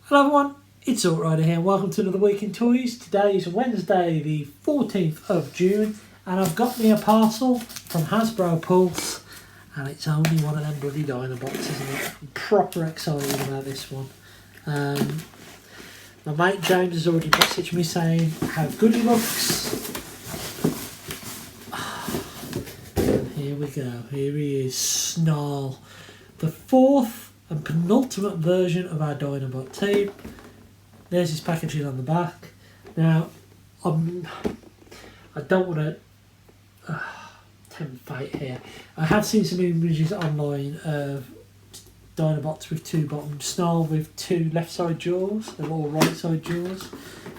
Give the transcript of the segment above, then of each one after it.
Hello everyone, it's Altrider here. Welcome to another week in toys. Today is Wednesday the 14th of June and I've got me a parcel from Hasbro Pulse and it's only one of them bloody Dinobots, isn't it? I'm proper excited about this one. My mate James has already messaged me saying how good he looks. And here we go, here he is, Snarl. The fourth and penultimate version of our Dinobot team. There's his packaging on the back. Now, I don't want to tempt fate here. I have seen some images online of Dinobots with two bottoms, Snarl with two left side jaws, they're all right side jaws.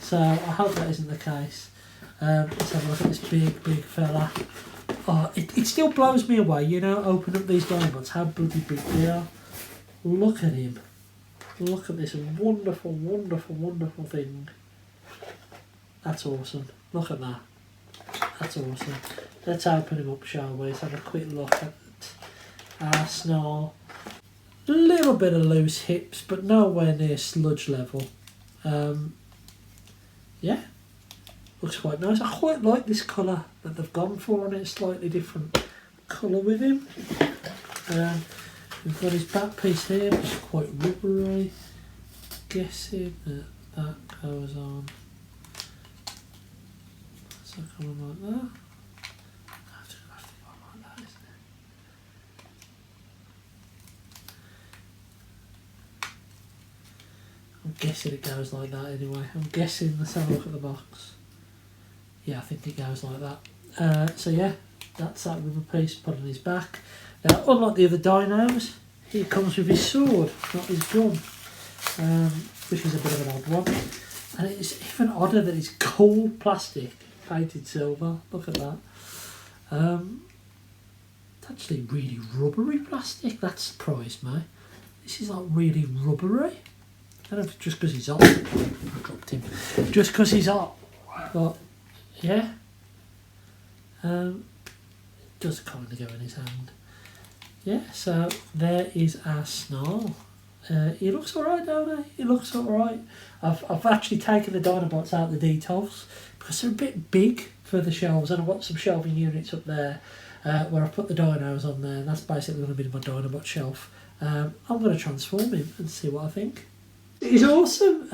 So I hope that isn't the case. Let's have a look at this big fella. Oh, it still blows me away, you know, open up these Dinobots, how bloody big they are. Look at him. Look at this wonderful thing. That's awesome. Look at that. That's awesome. Let's open him up, shall we? Let's have a quick look at our Snarl. A little bit of loose hips, but nowhere near sludge level. Yeah. Looks quite nice. I quite like this colour that they've gone for on it. Slightly different colour with him. We've got his back piece here, which is quite rubbery. Guessing that goes on. So coming like that. Have to go like that, isn't it? I'm guessing it goes like that anyway. I'm guessing, let's have a look at the box. Yeah, I think it goes like that. So yeah, that's that rubber piece put on his back. Now, unlike the other dinos, he comes with his sword, not his gun, which is a bit of an odd one. And it's even odder that it's cold plastic, painted silver. Look at that. It's actually really rubbery plastic. That surprised me. This is like really rubbery. I don't know if it's just because he's hot. I dropped him. Just because he's hot. But yeah. It does kind of go in his hand. Yeah, so there is our Snarl. He looks alright, don't he? He looks alright. I've actually taken the Dinobots out of the details because they're a bit big for the shelves, and I've got some shelving units up there where I've put the dinos on there, and that's basically going to be my Dinobot shelf. I'm going to transform him and see what I think. He's awesome.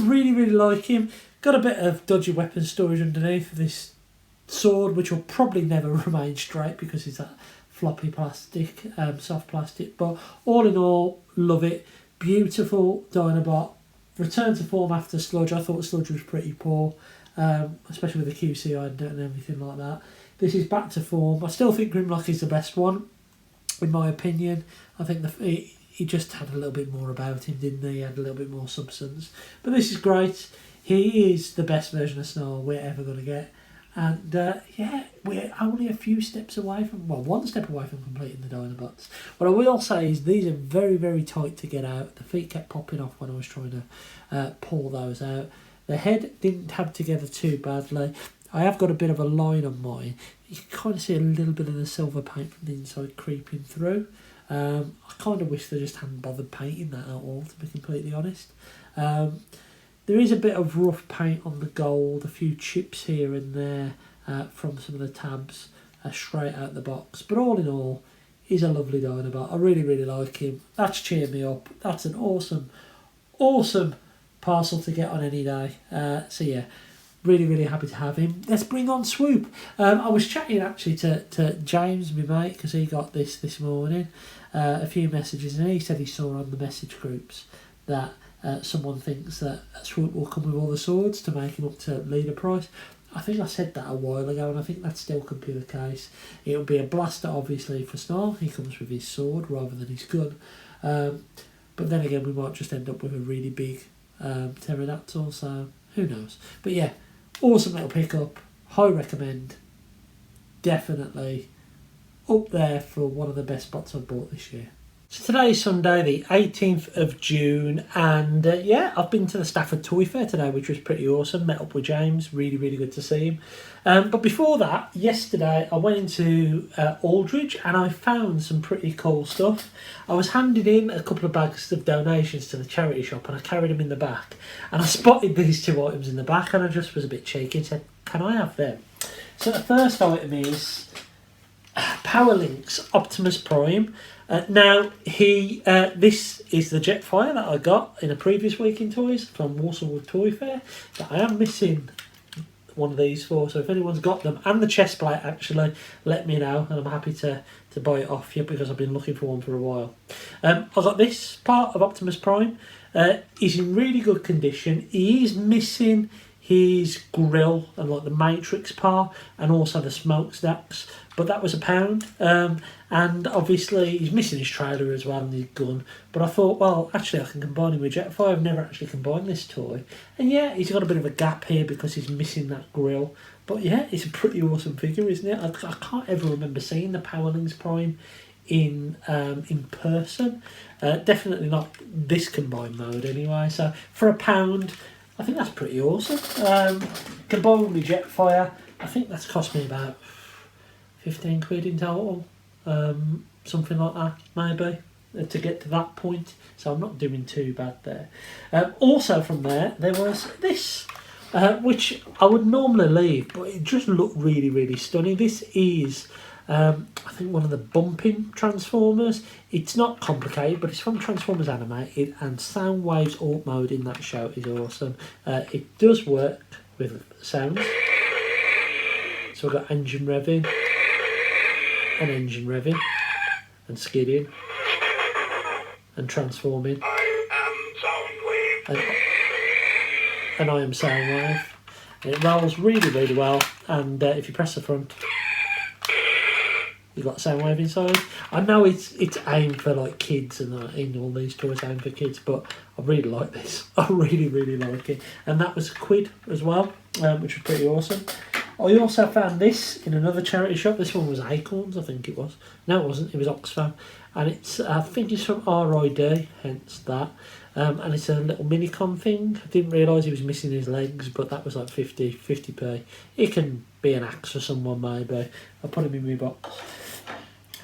Really like him. Got a bit of dodgy weapon storage underneath of this sword, which will probably never remain straight because it's that floppy plastic, soft plastic, but all in all, love it. Beautiful Dinobot. Return to form after sludge. I thought sludge was pretty poor, especially with the QC and everything like that. This is back to form. I still think Grimlock is the best one, in my opinion. I think he just had a little bit more about him, didn't he? He had a little bit more substance. But this is great. He is the best version of Snarl we're ever going to get. And yeah, we're only a few steps away from, well, one step away from completing the Dinobots. What I will say is these are very tight to get out. The feet kept popping off when I was trying to pull those out. The head didn't tab together too badly. I have got a bit of a line on mine. You can kind of see a little bit of the silver paint from the inside creeping through. I kind of wish they just hadn't bothered painting that at all, to be completely honest. There is a bit of rough paint on the gold, a few chips here and there from some of the tabs straight out the box. But all in all, he's a lovely Dinobot. I really like him. That's cheered me up. That's an awesome parcel to get on any day. So yeah, really happy to have him. Let's bring on Swoop. I was chatting actually to James, my mate, because he got this morning, a few messages, and he said he saw on the message groups that someone thinks that Swoop will come with all the swords to make him up to leader price. I think I said that a while ago, and I think that still could be the case. It'll be a blaster, obviously, for Snarl. He comes with his sword rather than his gun. But then again, we might just end up with a really big pterodactyl, so who knows. But yeah, awesome little pickup. High recommend. Definitely up there for one of the best bots I've bought this year. So today is Sunday, the 18th of June, and yeah, I've been to the Stafford Toy Fair today, which was pretty awesome. Met up with James, really, really good to see him. But before that, yesterday I went into Aldridge and I found some pretty cool stuff. I was handed in a couple of bags of donations to the charity shop and I carried them in the back. And I spotted these two items in the back and I just was a bit cheeky and said, can I have them? So the first item is Powerlink's Optimus Prime. Now, this is the Jetfire that I got in a previous week in toys from Warsawwood Toy Fair that I am missing one of these for. So if anyone's got them, and the chest plate actually, let me know and I'm happy to buy it off you because I've been looking for one for a while. I got this part of Optimus Prime. He's in really good condition. He is missing his grill and like the matrix part and also the smokestacks, but that was £1. And obviously he's missing his trailer as well and his gun, but I thought, well, actually I can combine him with Jetfire. I've never actually combined this toy, and yeah, he's got a bit of a gap here because he's missing that grill, but yeah, it's a pretty awesome figure, isn't it? I can't ever remember seeing the Powerlings Prime in person. Definitely not this combined mode anyway, so for £1 I think that's pretty awesome. Combined with Jetfire, I think that's cost me about 15 quid in total, something like that maybe, to get to that point, so I'm not doing too bad there. Also from there was this, which I would normally leave, but it just looked really, really stunning. This is I think one of the bumping Transformers. It's not complicated, but it's from Transformers Animated, and Soundwave's alt mode in that show is awesome. It does work with sounds. So we've got engine revving, and engine revving, and skidding, and transforming. I am Soundwave. And I am Soundwave. And it rolls really, really well, and if you press the front, you've got Soundwave inside. I know it's aimed for like kids and in all these toys aimed for kids, but I really like this. I really, really like it. And that was £1 as well, which was pretty awesome. I also found this in another charity shop. This one was Acorns, I think it was. No, it wasn't. It was Oxfam. And I think it's from RID, hence that. And it's a little Minicon thing. I didn't realise he was missing his legs, but that was like 50p. It can be an axe for someone maybe. I'll put him in my box.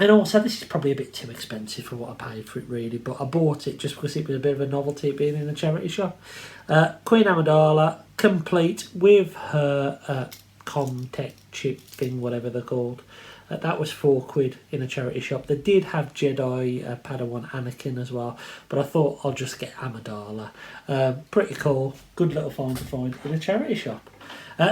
And also, this is probably a bit too expensive for what I paid for it really, but I bought it just because it was a bit of a novelty being in a charity shop. Queen Amidala, complete with her Comtech chip thing, whatever they're called. That was £4 in a charity shop. They did have Jedi Padawan Anakin as well, but I thought I'll just get Amidala. Pretty cool, good little find to find in a charity shop.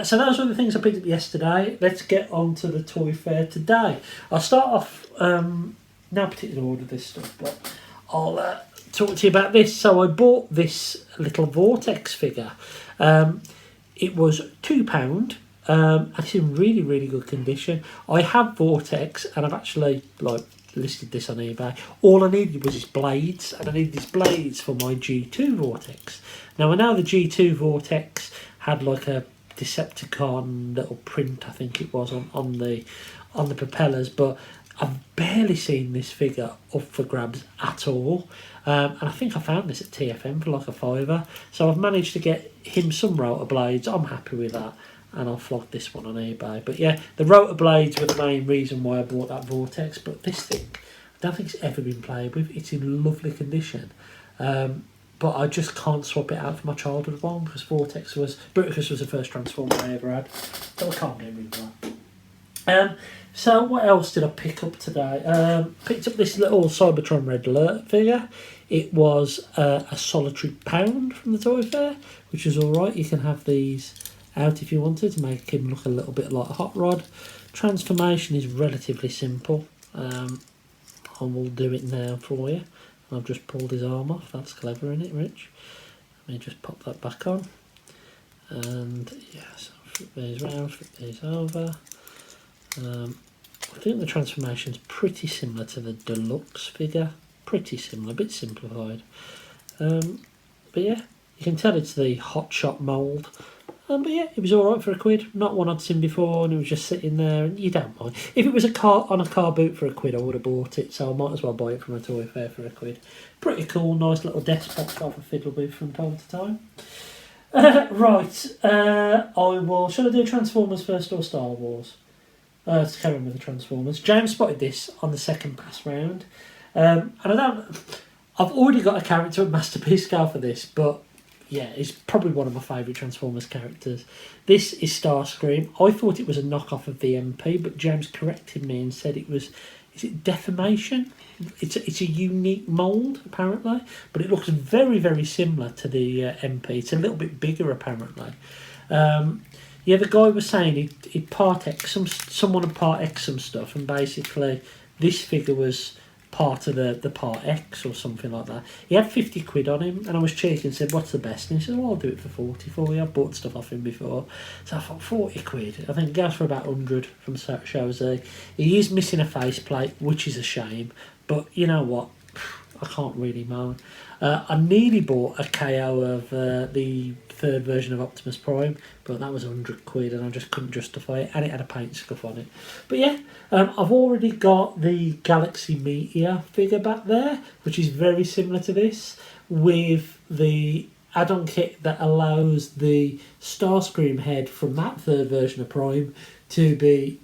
So those were the things I picked up yesterday. Let's get on to the toy fair today. I'll start off, no particular order this stuff, but I'll talk to you about this. So I bought this little Vortex figure. It was £2. And it's in really, really good condition. I have Vortex, and I've actually listed this on eBay. All I needed was his blades, and I needed his blades for my G2 Vortex. Now I know the G2 Vortex had like a Decepticon little print, I think it was, on the propellers, but I've barely seen this figure up for grabs at all. And I think I found this at TFM for like £5. So I've managed to get him some rotor blades. I'm happy with that. And I'll flog this one on eBay. But yeah, the rotor blades were the main reason why I bought that Vortex. But this thing, I don't think it's ever been played with. It's in lovely condition. But I just can't swap it out for my childhood one because Bruticus was the first Transformer I ever had. So I can't get rid of that. So what else did I pick up today? Picked up this little Cybertron Red Alert figure. It was a solitary £1 from the toy fair, which is alright. You can have these out if you wanted to make him look a little bit like a hot rod. Transformation is relatively simple. I will do it now for you. I've just pulled his arm off. That's clever, isn't it, Rich? Let me just pop that back on. And yeah, so flip these round, flip these over. I think the transformation's pretty similar to the deluxe figure. Pretty similar, a bit simplified. But yeah, you can tell it's the Hot Shot mould. But yeah, it was alright for £1. Not one I'd seen before, and it was just sitting there, and you don't mind. If it was a car on a car boot for £1, I would have bought it, so I might as well buy it from a toy fair for £1. Pretty cool, nice little desk box that I can fiddle with from time to time. Right, shall I do Transformers first or Star Wars? Let's carry on with the Transformers. James spotted this on the second pass round, and I've already got a character at Masterpiece scale for this, but yeah, it's probably one of my favourite Transformers characters. This is Starscream. I thought it was a knockoff of the MP, but James corrected me and said it was, is it Defamation? It's a unique mould, apparently, but it looks very, very similar to the MP. It's a little bit bigger, apparently. Yeah, the guy was saying he'd part X, someone had part X some stuff, and basically this figure was part of the part X or something like that. He had £50 on him, and I was cheeky and said, what's the best? And he said, well, I'll do it for 40 for you. I've bought stuff off him before. So I thought, £40. I think it goes for about 100 from Show Z. He is missing a faceplate, which is a shame, but you know what? I can't really moan. I nearly bought a KO of the third version of Optimus Prime, but that was £100 and I just couldn't justify it, and it had a paint scuff on it. But yeah, I've already got the Galaxy Meteor figure back there, which is very similar to this, with the add-on kit that allows the Starscream head from that third version of Prime to be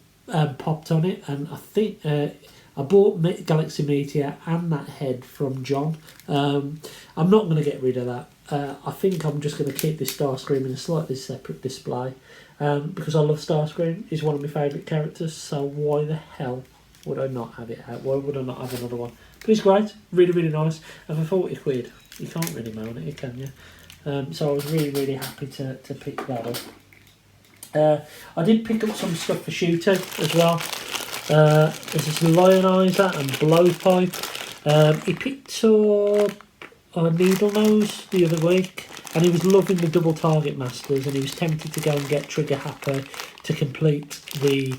popped on it, and I think I bought Galaxy Meteor and that head from John. I'm not going to get rid of that. I think I'm just going to keep this Starscream in a slightly separate display, because I love Starscream. He's one of my favourite characters, so why the hell would I not have it out? Why would I not have another one? But he's great, really, really nice. And for £40, you can't really moan at it, can you? So I was really, really happy to pick that up. I did pick up some stuff for shooting as well. There's this Lionizer and Blowpipe. He picked up a Needle Nose the other week, and he was loving the double target masters, and he was tempted to go and get Trigger Happy to complete the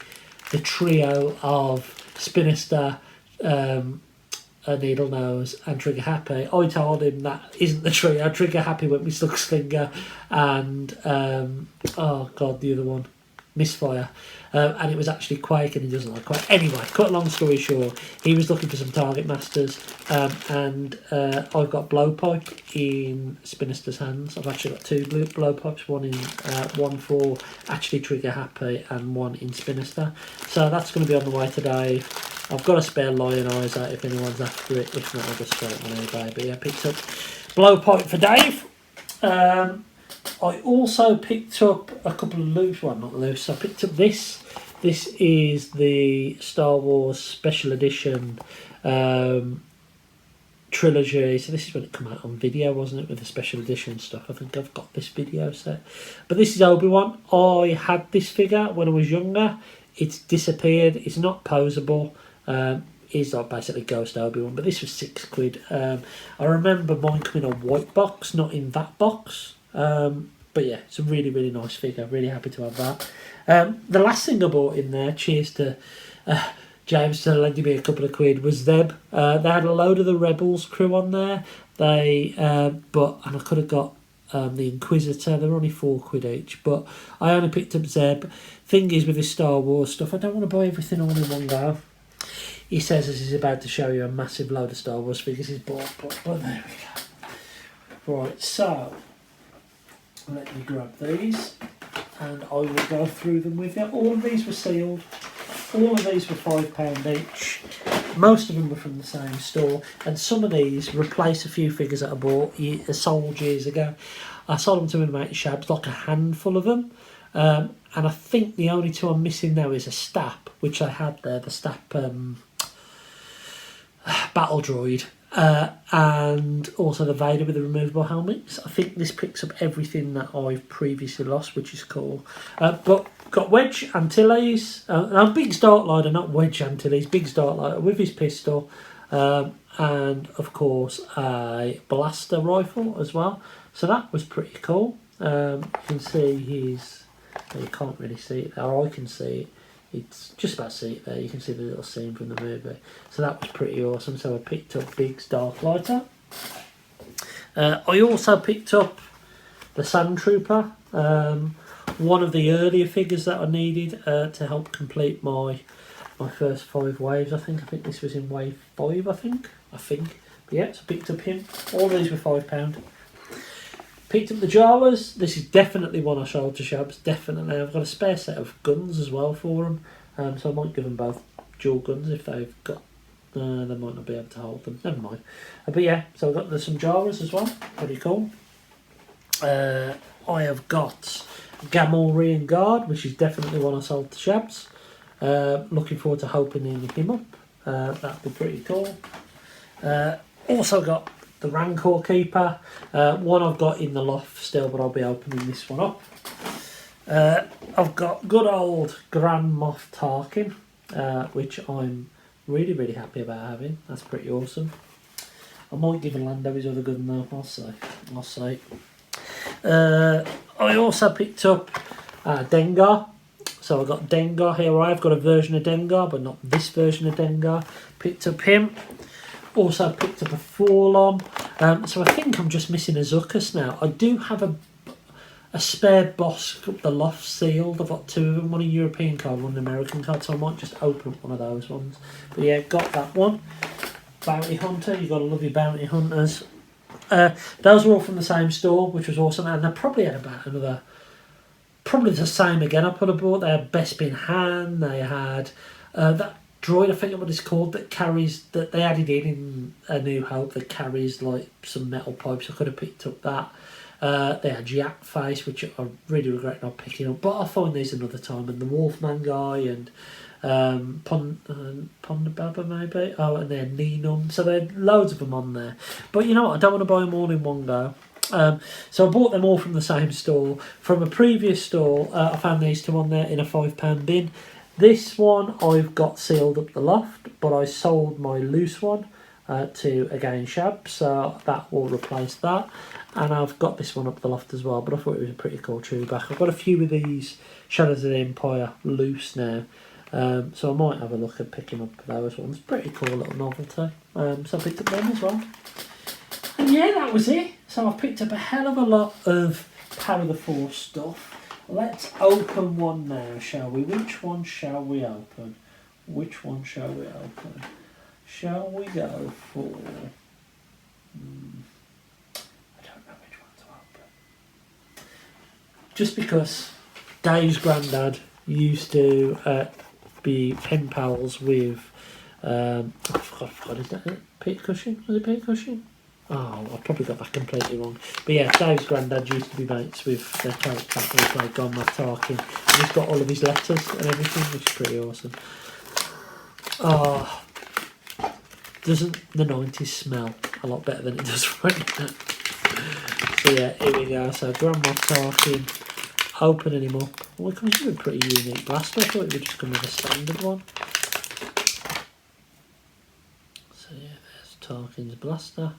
trio of Spinister, Needle Nose and Trigger Happy. I told him that isn't the trio. Trigger Happy went with Slug Slinger and oh god, the other one, Misfire. And it was actually Quake, and he doesn't like Quake. Anyway, cut a long story short, he was looking for some Target Masters, and I've got Blowpipe in Spinister's hands. I've actually got two Blowpipes, one for actually Trigger Happy and one in Spinister. So that's going to be on the way today. I've got a spare Lionizer if anyone's after it. If not, I'll just throw it on eBay. But yeah, I picked up Blowpipe for Dave. I also picked up a couple of loose, well not loose, I picked up this. This is the Star Wars Special Edition trilogy. So this is when it came out on video, wasn't it, with the Special Edition stuff. I think I've got this video set. But this is Obi-Wan. I had this figure when I was younger. It's disappeared. It's not posable. Is like basically Ghost Obi-Wan, but this was £6. I remember mine coming in a white box, not in that box. But yeah, it's a really, really nice figure. Really happy to have that. The last thing I bought in there, cheers to James for lending me a couple of quid, was Zeb. They had a load of the Rebels crew on there. And I could have got the Inquisitor. They're only £4 each, but I only picked up Zeb. Thing is, with this Star Wars stuff, I don't want to buy everything all in one go. He says as he's about to show you a massive load of Star Wars figures he's bought, but there we go. Right, so let me grab these and I will go through them with you. All of these were sealed. All of these were £5 each. Most of them were from the same store, and some of these replace a few figures that I bought sold years ago. I sold them to my mate Shabs, like a handful of them. And I think the only two I'm missing now is a Stap, which I had there, the Stap battle droid, and also the Vader with the removable helmets. I think this picks up everything that I've previously lost, which is cool. But got Wedge Antilles, Big Startlighter, not Wedge Antilles, Big Startlighter with his pistol, and of course a blaster rifle as well. So that was pretty cool. You can see his, you can't really see it there, I can see it. It's just about to see it there. You can see the little scene from the movie. So that was pretty awesome. So I picked up Big's Darklighter. I also picked up the Sand Trooper. one of the earlier figures that I needed to help complete my first 5 waves. I think this was in wave 5, I think. But yeah, so I picked up him. All these were £5. Picked up the Jawas. This is definitely one I sold to Shabs, definitely. I've got a spare set of guns as well for them, so I might give them both dual guns if they've got... they might not be able to hold them, never mind. But yeah, so I've got some Jawas as well, pretty cool. I have got Gamorrean Guard, which is definitely one I sold to Shabs. Looking forward to opening him up. That'd be pretty cool. Also got the Rancor Keeper. One I've got in the loft still, but I'll be opening this one up. I've got good old Grand Moff Tarkin, which I'm really, really happy about having. That's pretty awesome. I might give Orlando his other gun though, I'll say. I also picked up Dengar. So I've got Dengar here. I've got a version of Dengar, but not this version of Dengar. Picked up him. Also picked up a Forlom. So I think I'm just missing a Zuckus now. I do have a spare boss up the loft sealed. I've got 2 of them. One a European card, one an American card. So I might just open up one of those ones. But yeah, got that one. Bounty Hunter. You've got to love your Bounty Hunters. Those were all from the same store, which was awesome. And they probably had about another... Probably the same again I put aboard. They had Bespin Han. They had that droid, I forget what it's called, that carries... that they added in A New Hope that carries like some metal pipes. I could have picked up that. They had Yak Face, which I really regret not picking up. But I'll find these another time. And the Wolfman guy and Pondababa maybe. Oh, and then Ninum. So there are loads of them on there. But you know what? I don't want to buy them all in one go. So I bought them all from the same store. From a previous store, I found these 2 on there in a £5 bin. This one I've got sealed up the loft, but I sold my loose one to again Shab, so that will replace that. And I've got this one up the loft as well, but I thought it was a pretty cool true back. I've got a few of these Shadows of the Empire loose now, so I might have a look at picking up those ones. Pretty cool little novelty. So I picked up them as well. And yeah, that was it. So I've picked up a hell of a lot of Power the Force stuff. Let's open one now, shall we? Which one shall we open? Which one shall we open? Shall we go for... I don't know which one to open. Just because Dave's granddad used to be pen pals with... I forgot, is that it? Peter Cushing? Was it Peter Cushing? Oh, I probably got that completely wrong. But yeah, Dave's granddad used to be mates with their character who played Grand Moff Tarkin. And he's got all of his letters and everything, which is pretty awesome. Oh, doesn't the 90s smell a lot better than it does right now? So yeah, here we go. So Grand Moff Tarkin, opening him up. Well, it comes with a pretty unique blaster. I thought it would just come with a standard one. So yeah, there's Tarkin's blaster.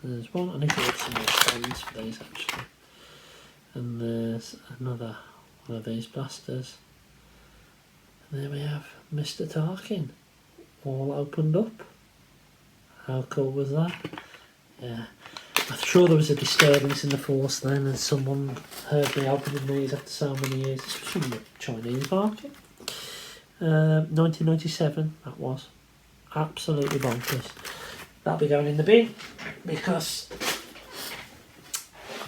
There's one, I need to get some more stands for these actually. And there's another one of these blasters. And there we have Mr. Tarkin, all opened up. How cool was that? Yeah. I'm sure there was a disturbance in the Force then and someone heard me opening these after so many years. This was from the Chinese market. 1997, that was. Absolutely bonkers. That'll be going in the bin because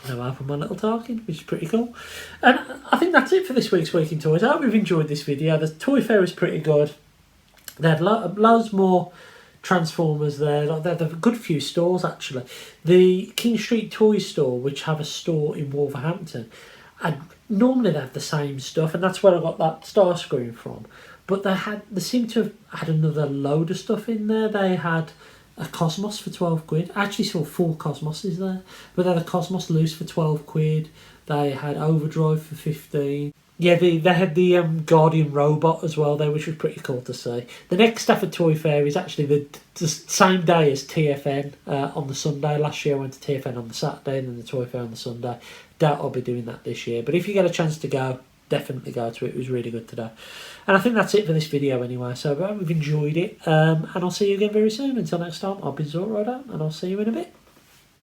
I've now opened my little Tarkin, which is pretty cool. And I think that's it for this week's Week in Toys. I hope you've enjoyed this video. The toy fair is pretty good. They had loads more Transformers there. They had a good few stores actually. The King Street Toy Store, which have a store in Wolverhampton, and normally they have the same stuff, and that's where I got that Starscream from. But they seem to have had another load of stuff in there. They had a Cosmos for 12 quid. I actually saw 4 Cosmoses there. But they had a Cosmos loose for 12 quid. They had Overdrive for 15. Yeah, they had the Guardian robot as well there, which was pretty cool to see. The next Stafford Toy Fair is actually the same day as TFN on the Sunday. Last year I went to TFN on the Saturday and then the Toy Fair on the Sunday. Doubt I'll be doing that this year. But if you get a chance to go, definitely go to it. It was really good today. And I think that's it for this video anyway. So I hope you've enjoyed it. And I'll see you again very soon. Until next time, I've been Zorro, and I'll see you in a bit.